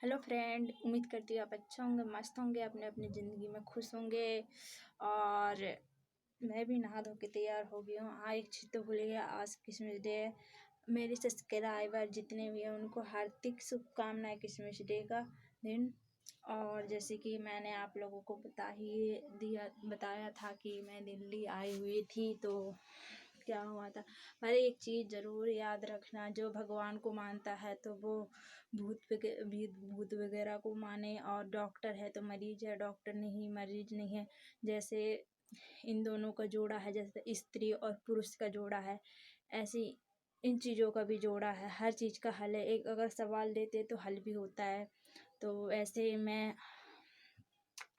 Hello friend, उम्मीद करती हूँ आप अच्छे होंगे, मस्त होंगे, अपने अपनी ज़िंदगी में खुश होंगे। और मैं भी नहा धो के तैयार हो गई हूँ। एक चीज़ तो भूल गया, आज क्रिसमस डे है। मेरे सब्सक्राइबर जितने भी हैं उनको हार्दिक शुभकामनाएं क्रिसमस डे का दिन। और जैसे कि मैंने आप लोगों को बताया था कि मैं दिल्ली आई हुई थी, तो क्या हुआ था। पर एक चीज़ ज़रूर याद रखना, जो भगवान को मानता है तो वो भूत वगैरह को माने, और डॉक्टर है तो मरीज है, डॉक्टर नहीं मरीज नहीं है। जैसे इन दोनों का जोड़ा है, जैसे स्त्री और पुरुष का जोड़ा है, ऐसी इन चीज़ों का भी जोड़ा है। हर चीज़ का हल है, एक अगर सवाल देते तो हल भी होता है। तो ऐसे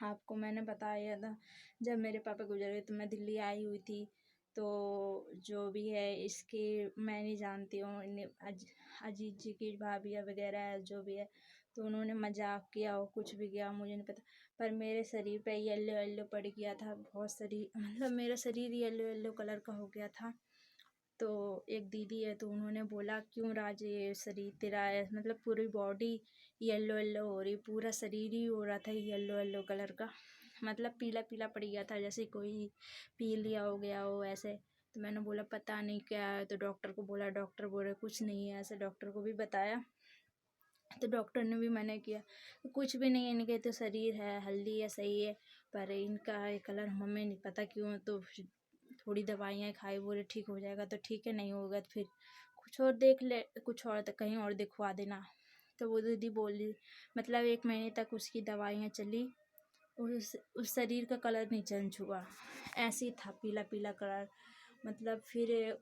आपको मैंने बताया था, जब मेरे पापा गुजरे तो मैं दिल्ली आई हुई थी। तो जो भी है इसकी मैं नहीं जानती हूँ, अजीत जी की भाभी वगैरह है जो भी है, तो उन्होंने मजाक किया हो कुछ भी किया मुझे नहीं पता। पर मेरे शरीर पे येलो येलो पड़ गया था, बहुत शरीर मतलब मेरा शरीर येलो येलो कलर का हो गया था। तो एक दीदी है तो उन्होंने बोला, क्यों राज ये शरीर तेरा है, मतलब पूरी बॉडी येलो येलो हो रही, पूरा शरीर ही हो रहा था येलो येलो कलर का, मतलब पीला पीला पड़ गया था, जैसे कोई पी लिया हो गया हो ऐसे। तो मैंने बोला पता नहीं क्या है, तो डॉक्टर को बोला, डॉक्टर बोले कुछ नहीं है ऐसे, डॉक्टर को भी बताया। तो डॉक्टर ने भी मना किया, कुछ भी नहीं है, इनके तो शरीर है हेल्दी है सही है, पर इनका ये कलर हमें नहीं पता क्यों। तो थोड़ी दवाइयाँ खाई, बोले ठीक हो जाएगा, तो ठीक है, नहीं होगा तो फिर कुछ और देख ले, कुछ और कहीं और दिखवा देना। तो वो दीदी बोली, मतलब 1 महीने तक उसकी दवाइयाँ चली, उस शरीर का कलर नहीं चेंज हुआ, ऐसे ही था पीला पीला कलर। मतलब फिर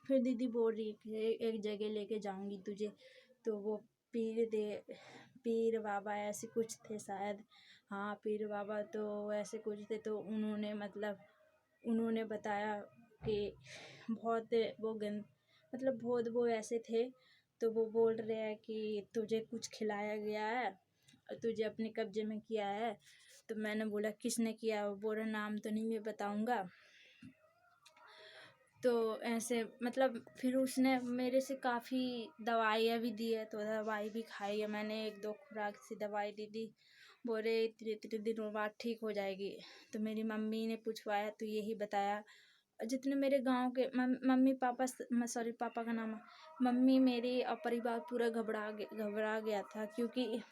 दीदी बोल रही कि एक जगह लेके जाऊंगी तुझे, तो वो पीर दे पीर बाबा ऐसे कुछ थे शायद, हाँ पीर बाबा तो ऐसे कुछ थे। तो उन्होंने बताया कि बहुत मतलब बहुत वो ऐसे थे। तो वो बोल रहे हैं कि तुझे कुछ खिलाया गया है और तुझे अपने कब्जे में किया है। तो मैंने बोला किसने किया, वो बोला नाम तो नहीं मैं बताऊंगा। तो ऐसे मतलब फिर उसने मेरे से काफ़ी दवाइयाँ भी दी है, तो दवाई भी खाई है मैंने, 1-2 खुराक सी दवाई दी थी। बोले इतने इतने दिनों बाद ठीक हो जाएगी। तो मेरी मम्मी ने पूछवाया तो यही बताया। जितने मेरे गांव के मम्मी पापा, सॉरी पापा का नाम, मम्मी मेरी और परिवार पूरा घबरा गया था, क्योंकि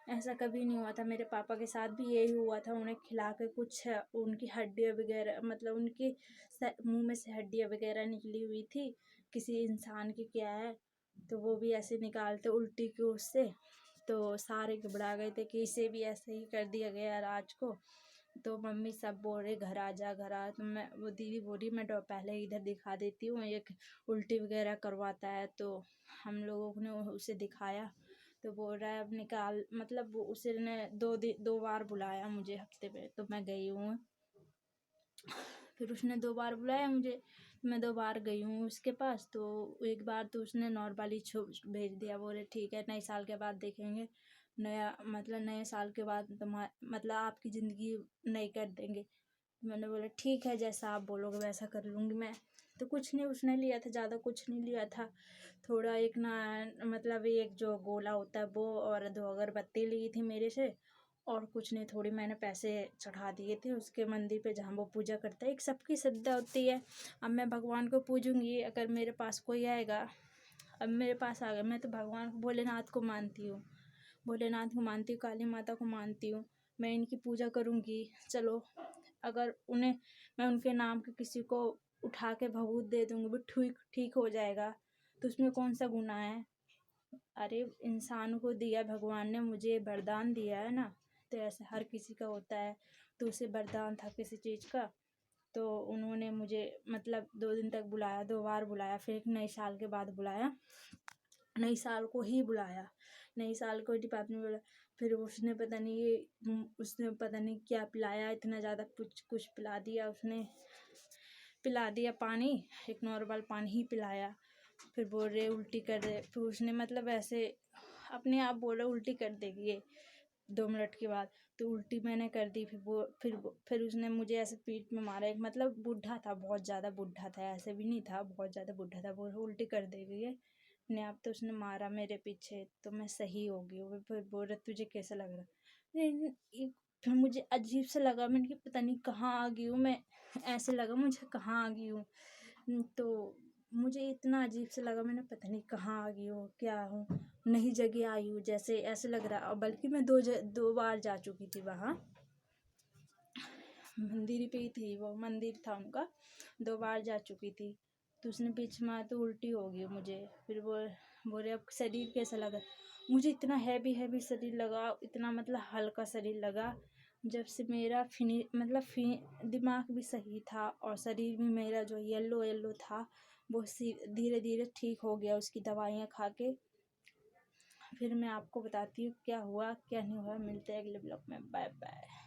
ऐसा कभी नहीं हुआ था। मेरे पापा के साथ भी यही हुआ था, उन्हें खिला के कुछ उनकी हड्डियाँ वगैरह, मतलब उनकी मुंह में से हड्डियाँ वगैरह निकली हुई थी, किसी इंसान की क्या है, तो वो भी ऐसे निकालते उल्टी के उससे। तो सारे घबरा गए थे कि इसे भी ऐसे ही कर दिया गया राज को। तो मम्मी सब बोल रहे घर आ जा घर आ। तो वो दीदी बोली मैं पहले इधर दिखा देती हूँ, एक उल्टी वगैरह करवाता है। तो हम लोगों ने उसे दिखाया, तो बोल रहा है अब निकाल, मतलब उसने 2 बार बुलाया मुझे हफ्ते में, तो मैं गई हूँ। फिर उसने 2 बार बुलाया मुझे, मैं 2 बार गई हूँ उसके पास। तो एक बार तो उसने नॉर्मली भेज दिया, बोले ठीक है नए साल के बाद देखेंगे, नया मतलब नए साल के बाद मतलब आपकी ज़िंदगी नई कर देंगे। मैंने बोला ठीक है, जैसा आप बोलोगे वैसा कर लूँगी मैं। तो कुछ नहीं उसने लिया था, ज़्यादा कुछ नहीं लिया था, थोड़ा एक ना मतलब एक जो गोला होता है वो, और 2 अगरबत्ती ली थी मेरे से, और कुछ नहीं, थोड़ी मैंने पैसे चढ़ा दिए थे उसके मंदिर पे जहाँ वो पूजा करता है। एक सबकी श्रद्धा होती है, अब मैं भगवान को पूजूंगी, अगर मेरे पास कोई आएगा, अब मेरे पास आ गया, मैं तो भगवान को भोलेनाथ को मानती हूँ, भोलेनाथ को मानती हूँ, काली माता को मानती हूँ, मैं इनकी पूजा करूँगी। चलो अगर मैं उनके नाम के किसी को उठा के भभूत दे दूँगी, वो ठीक ठीक हो जाएगा, तो उसमें कौन सा गुनाह है। अरे इंसान को दिया भगवान ने, मुझे वरदान दिया है ना, तो ऐसे हर किसी का होता है। तो उसे वरदान था किसी चीज़ का, तो उन्होंने मुझे मतलब 2 दिन तक बुलाया, 2 बार बुलाया, फिर एक नए साल के बाद बुलाया, नई साल को ही बुलाया, नई साल को डिपार्टमेंट में बोला। फिर उसने पता नहीं क्या पिलाया, इतना ज़्यादा कुछ पिला दिया उसने, पिला दिया पानी, एक नॉर्मल पानी ही पिलाया। फिर बोल रहे उल्टी कर रहे, फिर उसने मतलब ऐसे अपने आप बोल रहे उल्टी कर देगी ये 2 मिनट के बाद। तो उल्टी मैंने कर दी, फिर उसने मुझे ऐसे पीठ में मारा, एक मतलब बूढ़ा था, बहुत ज़्यादा बूढ़ा था, ऐसे भी नहीं था, बहुत ज़्यादा बूढ़ा था, बोल उल्टी कर देगी ये, अपने आप, तो उसने मारा मेरे पीछे, तो मैं सही हो गई। वो फिर बोल रहा तुझे कैसा लग रहा? फिर मुझे अजीब सा लगा, मैंने कि पता नहीं कहाँ आ गई हूँ मैं, ऐसे लगा मुझे कहाँ आ गई हूँ। तो मुझे इतना अजीब सा लगा, मैंने पता नहीं कहाँ आ गई हूँ, क्या हूँ, नई जगह आई हूँ जैसे, ऐसे लग रहा। और बल्कि मैं दो बार जा चुकी थी वहाँ, मंदिर पे ही थी, वो मंदिर था उनका, 2 बार जा चुकी थी। तो उसने पीछे मारा तो उल्टी हो गई मुझे। फिर वो बोले अब शरीर कैसा लगा? मुझे इतना हैवी शरीर लगा, इतना मतलब हल्का शरीर लगा। जब से मेरा दिमाग भी सही था और शरीर भी मेरा जो येलो था, वो धीरे धीरे ठीक हो गया उसकी दवाइयाँ खा के। फिर मैं आपको बताती हूँ क्या हुआ क्या नहीं हुआ। मिलते हैं अगले ब्लॉग में। Bye bye.